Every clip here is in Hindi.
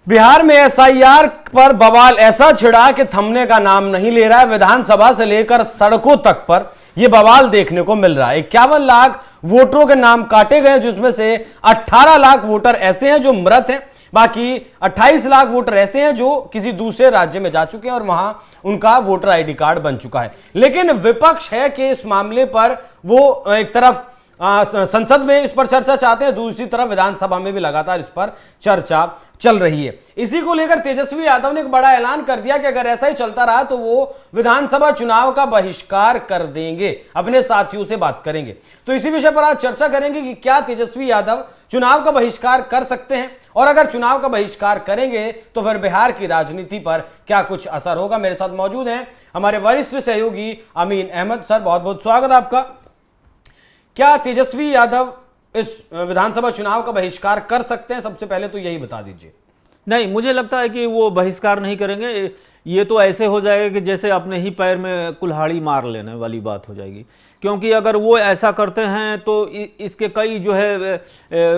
बिहार में एसआईआर पर बवाल ऐसा छिड़ा कि थमने का नाम नहीं ले रहा है। विधानसभा से लेकर सड़कों तक पर यह बवाल देखने को मिल रहा है। 51 लाख वोटरों के नाम काटे गए, जिसमें से 18 लाख वोटर ऐसे हैं जो मृत हैं, बाकी 28 लाख वोटर ऐसे हैं जो किसी दूसरे राज्य में जा चुके हैं और वहां उनका वोटर आईडी कार्ड बन चुका है। लेकिन विपक्ष है कि इस मामले पर वो एक तरफ संसद में इस पर चर्चा चाहते हैं, दूसरी तरफ विधानसभा में भी लगातार इस पर चर्चा चल रही है। इसी को लेकर तेजस्वी यादव ने एक बड़ा ऐलान कर दिया कि अगर ऐसा ही चलता रहा तो वो विधानसभा चुनाव का बहिष्कार कर देंगे, अपने साथियों से बात करेंगे। तो इसी विषय पर आज चर्चा करेंगे कि क्या तेजस्वी यादव चुनाव का बहिष्कार कर सकते हैं, और अगर चुनाव का बहिष्कार करेंगे तो फिर बिहार की राजनीति पर क्या कुछ असर होगा। मेरे साथ मौजूद हैं हमारे वरिष्ठ सहयोगी अमीन अहमद। सर, बहुत बहुत स्वागत आपका। क्या तेजस्वी यादव इस विधानसभा चुनाव का बहिष्कार कर सकते हैं? सबसे पहले तो यही बता दीजिए। नहीं, मुझे लगता है कि वो बहिष्कार नहीं करेंगे। ये तो ऐसे हो जाएगा कि जैसे अपने ही पैर में कुल्हाड़ी मार लेने वाली बात हो जाएगी, क्योंकि अगर वो ऐसा करते हैं तो इसके कई जो है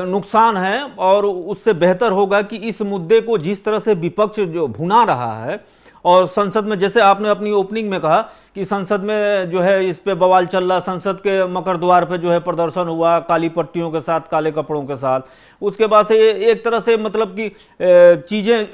नुकसान हैं, और उससे बेहतर होगा कि इस मुद्दे को जिस तरह से विपक्ष जो भुना रहा है, और संसद में जैसे आपने अपनी ओपनिंग में कहा कि संसद में जो है इस पे बवाल चल रहा, संसद के मकर द्वार पे जो है प्रदर्शन हुआ काली पट्टियों के साथ, काले कपड़ों के साथ। उसके बाद से एक तरह से मतलब कि चीज़ें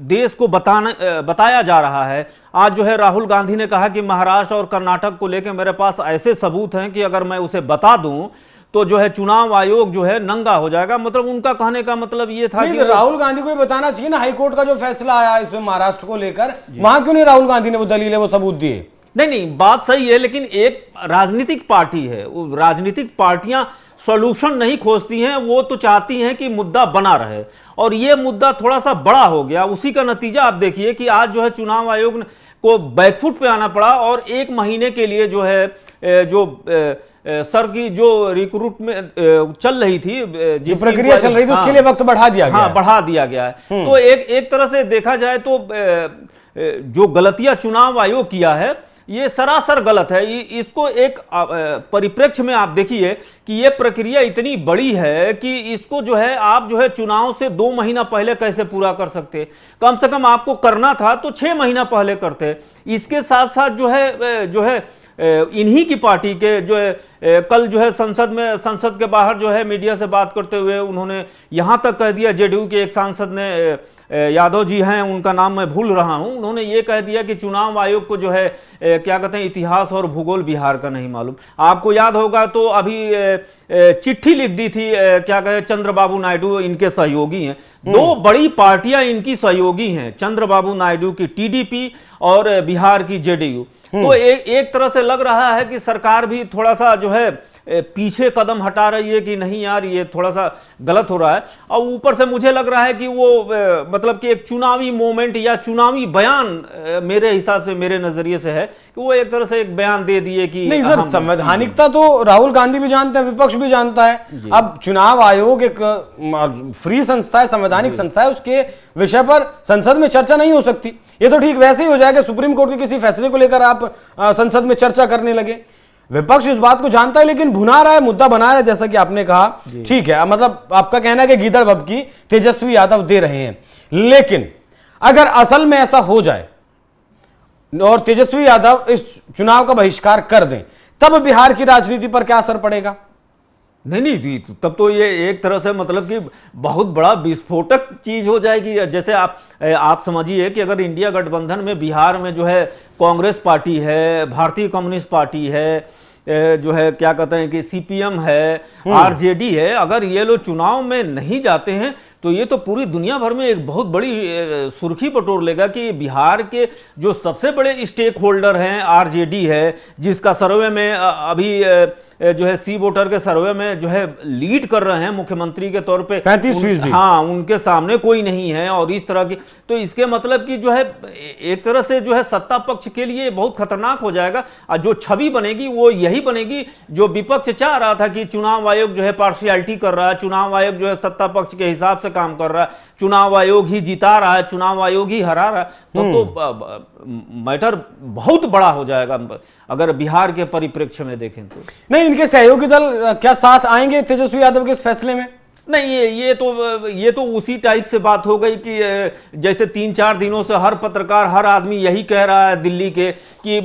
देश को बताया जा रहा है। आज जो है राहुल गांधी ने कहा कि महाराष्ट्र और कर्नाटक को लेकर मेरे पास ऐसे सबूत हैं कि अगर मैं उसे बता दूं तो जो है चुनाव आयोग जो है नंगा हो जाएगा। मतलब उनका कहने का मतलब ये था कि राहुल गांधी को ये बताना चाहिए ना, हाईकोर्ट का जो फैसला आया इसमें महाराष्ट्र को लेकर, वहां क्यों नहीं राहुल गांधी ने वो दलील है, वो सबूत दिए? नहीं, बात सही है, लेकिन एक राजनीतिक पार्टी है, राजनीतिक पार्टियां सॉल्यूशन नहीं खोजती हैं, वो तो चाहती हैं कि मुद्दा बना रहे, और ये मुद्दा थोड़ा सा बड़ा हो गया। उसी का नतीजा आप देखिए कि आज जो है चुनाव आयोग को बैकफुट पे आना पड़ा, और 1 महीने के लिए जो है सर की जो रिक्रूट में चल रही थी, जो प्रक्रिया चल रही थी, उसके लिए वक्त बढ़ा दिया गया। हाँ, बढ़ा दिया गया है। तो एक तरह से देखा जाए तो जो गलतियां चुनाव आयोग किया है ये सरासर गलत है। इसको एक परिप्रेक्ष्य में आप देखिए कि ये प्रक्रिया इतनी बड़ी है कि इसको जो है आप जो है चुनाव से 2 महीना पहले कैसे पूरा कर सकते? कम से कम आपको करना था तो 6 महीना पहले करते। इसके साथ साथ जो है इन्हीं की पार्टी के जो है कल जो है संसद के बाहर जो है मीडिया से बात करते हुए उन्होंने यहां तक कह दिया, जेडीयू के एक सांसद ने, यादव जी हैं, उनका नाम मैं भूल रहा हूं, उन्होंने ये कह दिया कि चुनाव आयोग को जो है क्या कहते हैं, इतिहास और भूगोल बिहार का नहीं मालूम। आपको याद होगा तो अभी चिट्ठी लिख दी थी, क्या कहते हैं, चंद्रबाबू नायडू इनके सहयोगी हैं। 2 बड़ी पार्टियां इनकी सहयोगी हैं, चंद्रबाबू नायडू की टीडीपी और बिहार की जेडीयू। तो एक तरह से लग रहा है कि सरकार भी थोड़ा सा जो है पीछे कदम हटा रही है कि नहीं यार ये थोड़ा सा गलत हो रहा है। और ऊपर से मुझे लग रहा है कि वो मतलब कि एक चुनावी मोमेंट या चुनावी बयान मेरे हिसाब से, मेरे नजरिए से है कि वो एक तरह से एक बयान दे दिए कि नहीं सर, संवैधानिकता तो राहुल गांधी भी जानते हैं, विपक्ष भी जानता है। अब चुनाव आयोग एक फ्री संस्था है, संवैधानिक संस्था है, उसके विषय पर संसद में चर्चा नहीं हो सकती। ये तो ठीक वैसे ही हो जाएगा सुप्रीम कोर्ट के किसी फैसले को लेकर आप संसद में चर्चा करने लगे। विपक्ष इस बात को जानता है लेकिन भुना रहा है, मुद्दा बना रहा है, जैसा कि आपने कहा। ठीक है, मतलब आपका कहना है कि गीदड़ भभकी तेजस्वी यादव दे रहे हैं, लेकिन अगर असल में ऐसा हो जाए और तेजस्वी यादव इस चुनाव का बहिष्कार कर दें, तब बिहार की राजनीति पर क्या असर पड़ेगा? नहीं, तब तो ये एक तरह से मतलब कि बहुत बड़ा विस्फोटक चीज हो जाएगी। जैसे आप समझिए कि अगर इंडिया गठबंधन में बिहार में जो है कांग्रेस पार्टी है, भारतीय कम्युनिस्ट पार्टी है, जो है क्या कहते हैं कि सीपीएम है, आरजेडी है, अगर ये लोग चुनाव में नहीं जाते हैं तो ये तो पूरी दुनिया भर में एक बहुत बड़ी सुर्खी बटोर लेगा कि बिहार के जो सबसे बड़े स्टेक होल्डर हैं, आरजेडी है, जिसका सर्वे में अभी जो है सी वोटर के सर्वे में जो है लीड कर रहे हैं मुख्यमंत्री के तौर पे 35%। हाँ, उनके सामने कोई नहीं है, और इस तरह की, तो इसके मतलब कि जो है एक तरह से जो है सत्ता पक्ष के लिए बहुत खतरनाक हो जाएगा। और जो छवि बनेगी वो यही बनेगी जो विपक्ष चाह रहा था कि चुनाव आयोग जो है पार्शियलिटी कर रहा है, चुनाव आयोग जो है सत्ता पक्ष के हिसाब से काम कर रहा है, चुनाव आयोग ही जिता रहा है, चुनाव आयोग ही हरा रहा है। तो मैटर बहुत बड़ा हो जाएगा अगर बिहार के परिप्रेक्ष्य में देखें तो। नहीं, इनके सहयोगी दल क्या साथ आएंगे तेजस्वी यादव के इस फैसले में? नहीं, ये तो उसी टाइप से बात हो गई कि जैसे 3-4 दिनों से हर पत्रकार, हर आदमी यही कह रहा है दिल्ली के कि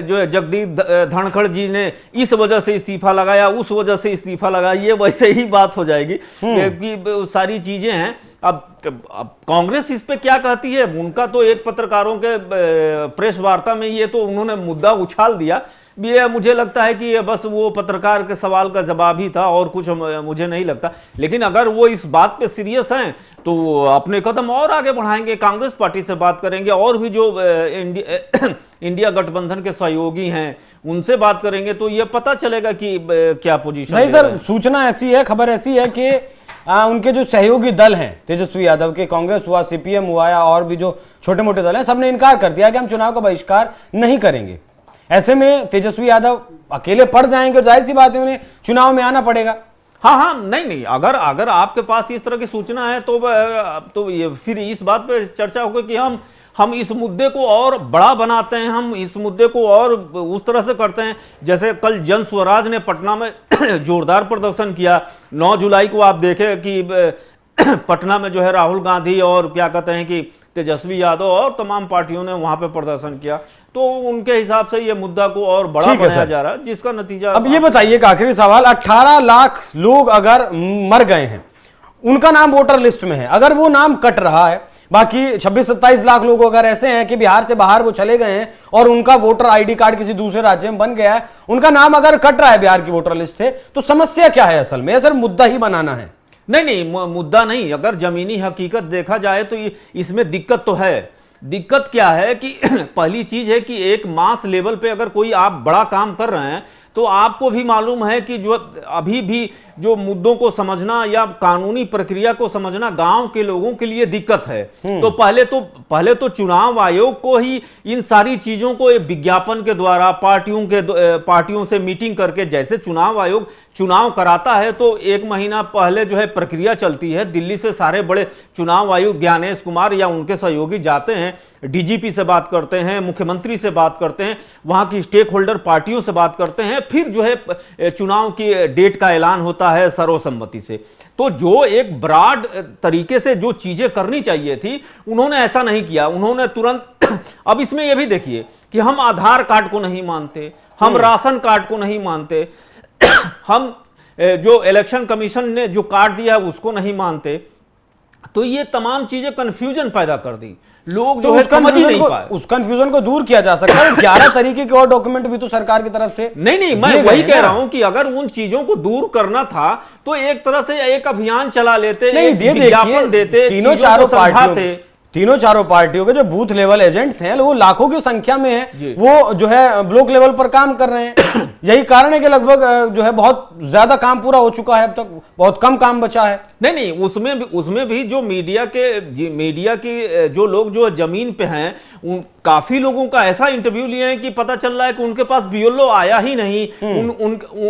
जो है जगदीप धनखड़ जी ने इस वजह से इस्तीफा लगाया, उस वजह से इस्तीफा लगाया, ये वैसे ही बात हो जाएगी कि सारी चीजें हैं। अब कांग्रेस इस पे क्या कहती है, उनका तो एक पत्रकारों के प्रेस वार्ता में ये तो उन्होंने मुद्दा उछाल दिया। ये मुझे लगता है कि ये बस वो पत्रकार के सवाल का जवाब ही था और कुछ मुझे नहीं लगता। लेकिन अगर वो इस बात पे सीरियस हैं तो अपने कदम और आगे बढ़ाएंगे, कांग्रेस पार्टी से बात करेंगे और भी जो इंडिया गठबंधन के सहयोगी हैं उनसे बात करेंगे, तो ये पता चलेगा कि क्या पोजीशन। नहीं सर, सूचना ऐसी है, खबर ऐसी है कि उनके जो सहयोगी दल हैं तेजस्वी यादव के, कांग्रेस हुआ, सीपीएम हुआ या और भी जो छोटे मोटे दल हैं, सबने इनकार कर दिया कि हम चुनाव का बहिष्कार नहीं करेंगे। ऐसे में तेजस्वी यादव अकेले पड़ जाएंगे, जाहिर सी बात है उन्हें चुनाव में आना पड़ेगा। हाँ, नहीं, अगर आपके पास इस तरह की सूचना है तो ये फिर इस बात पे चर्चा होगी कि हम इस मुद्दे को और बड़ा बनाते हैं, हम इस मुद्दे को और उस तरह से करते हैं। जैसे कल जन स्वराज ने पटना में जोरदार प्रदर्शन किया। 9 जुलाई को आप देखें कि पटना में जो है राहुल गांधी और क्या कहते हैं कि तेजस्वी यादव और तमाम पार्टियों ने वहां पे प्रदर्शन किया। तो उनके हिसाब से ये मुद्दा को और बड़ा बनाया जा रहा है, जिसका नतीजा। अब ये बताइए, एक आखिरी सवाल, 18 लाख लोग अगर मर गए हैं, उनका नाम वोटर लिस्ट में है, अगर वो नाम कट रहा है, बाकी 26-27 लाख लोग अगर ऐसे हैं कि बिहार से बाहर वो चले गए हैं और उनका वोटर आईडी कार्ड किसी दूसरे राज्य में बन गया है, उनका नाम अगर कट रहा है बिहार की वोटर लिस्ट से, तो समस्या क्या है असल में? सर मुद्दा ही बनाना है? नहीं, मुद्दा नहीं। अगर जमीनी हकीकत देखा जाए तो इसमें दिक्कत तो है। दिक्कत क्या है कि पहली चीज है कि एक मास लेवल पे अगर कोई आप बड़ा काम कर रहे हैं तो आपको भी मालूम है कि जो अभी भी जो मुद्दों को समझना या कानूनी प्रक्रिया को समझना गांव के लोगों के लिए दिक्कत है। तो पहले तो चुनाव आयोग को ही इन सारी चीजों को एक विज्ञापन के द्वारा पार्टियों से मीटिंग करके, जैसे चुनाव आयोग चुनाव कराता है तो 1 महीना पहले जो है प्रक्रिया चलती है। दिल्ली से सारे बड़े चुनाव आयुक्त ज्ञानेश कुमार या उनके सहयोगी जाते हैं, डीजीपी से बात करते हैं, मुख्यमंत्री से बात करते हैं, वहां की स्टेक होल्डर पार्टियों से बात करते हैं, फिर जो है चुनाव की डेट का ऐलान होता है सर्वसम्मति से। तो जो एक ब्रॉड तरीके से जो चीजें करनी चाहिए थी, उन्होंने ऐसा नहीं किया। उन्होंने तुरंत अब इसमें यह भी देखिए कि हम आधार कार्ड को नहीं मानते, हम राशन कार्ड को नहीं मानते, हम जो इलेक्शन कमीशन ने जो कार्ड दिया है उसको नहीं मानते। तो ये तमाम चीजें कंफ्यूजन पैदा कर दी, लोग जो है समझ ही नहीं पाए। उस कंफ्यूजन को दूर किया जा सकता है। 11 तरीके के और डॉक्यूमेंट भी तो सरकार की तरफ से नहीं, मैं वही कह रहा हूं कि अगर उन चीजों को दूर करना था तो एक तरह से एक अभियान चला लेते, विज्ञापन देते, तीनों चारों पार्टियों के जो बूथ लेवल एजेंट्स हैं वो लाखों की संख्या में हैं, वो जो है ब्लॉक लेवल पर काम कर रहे हैं। यही कारण है कि लगभग जो है बहुत ज्यादा काम पूरा हो चुका है, अब तक बहुत कम काम बचा है। नहीं, उसमें भी जो मीडिया की जो लोग जो जमीन पे हैं, काफी लोगों का ऐसा इंटरव्यू लिए हैं कि पता चल रहा है कि उनके पास बीएलओ आया ही नहीं,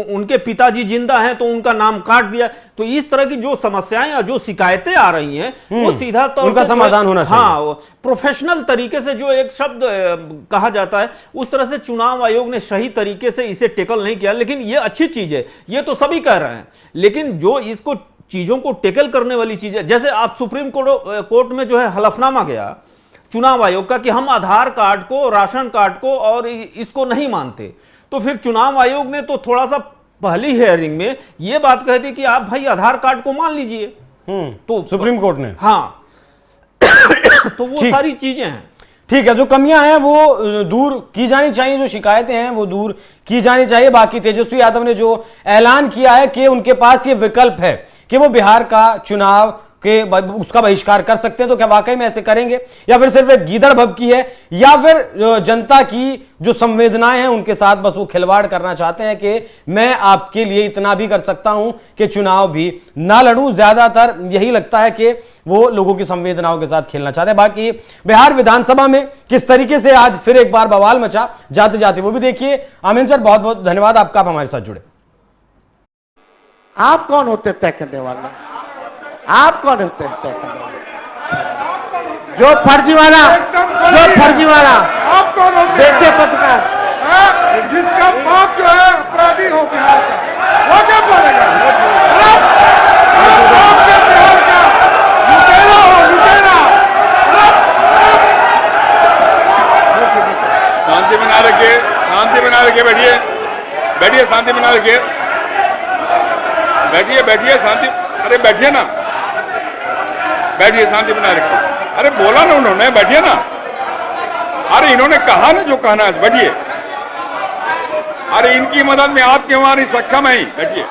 उनके पिताजी जिंदा हैं तो उनका नाम काट दिया। तो इस तरह की जो समस्याएं या जो शिकायतें आ रही हैं वो सीधा तौर पर समाधान होना चाहिए। हाँ, प्रोफेशनल तरीके से जो एक शब्द कहा जाता है, उस तरह से चुनाव आयोग ने सही तरीके से इसे टेकल नहीं किया। लेकिन ये अच्छी चीज है, ये तो सभी कह रहे हैं। लेकिन जो इसको चीजों को टेकल करने वाली चीज है, जैसे आप सुप्रीम कोर्ट में जो है हलफनामा गया चुनाव आयोग का कि हम आधार कार्ड को, राशन कार्ड को और इसको नहीं मानते, तो फिर चुनाव आयोग ने तो थोड़ा सा पहली हियरिंग में ये बात कह दी कि आप भाई आधार कार्ड को मान लीजिए। तो सुप्रीम कोर्ट ने, हाँ तो वो सारी चीजें हैं। ठीक है, जो कमियां हैं वो दूर की जानी चाहिए, जो शिकायतें हैं वो दूर की जानी चाहिए। बाकी तेजस्वी यादव ने जो ऐलान किया है कि उनके पास ये विकल्प है कि वो बिहार का चुनाव के उसका बहिष्कार कर सकते हैं, तो क्या वाकई में ऐसे करेंगे या फिर सिर्फ एक गीदड़ भभकी है, या फिर जनता की जो संवेदनाएं हैं उनके साथ बस वो खिलवाड़ करना चाहते हैं कि मैं आपके लिए इतना भी कर सकता हूं कि चुनाव भी ना लड़ूं। ज्यादातर यही लगता है कि वो लोगों की संवेदनाओं के साथ खेलना चाहते हैं। बाकी बिहार विधानसभा में किस तरीके से आज फिर एक बार बवाल मचा, जाते जाते वो भी देखिए। आमीन सर, बहुत बहुत धन्यवाद आपका, आप हमारे साथ जुड़े। आप कौन होते तय करने वाले? आप कौन होते हैं तय करने वाले? जो फर्जीवाला आप कौन होते हैं? देखते पत्रकार, जिसका बाप जो है अपराधी हो बिहार का, वो क्या बोलेगा? बनाए रखिए, बैठिए बैठिए, शांति बनाए रखिए, बैठिए बैठिए, शांति, अरे बैठिए ना, बैठिए, शांति बनाए रखिए। अरे बोला ना उन्होंने, बैठिए ना, अरे इन्होंने कहा ना जो कहना है, बैठिए। अरे इनकी मदद में आप क्यों आ रही, सक्षम है, बैठिए।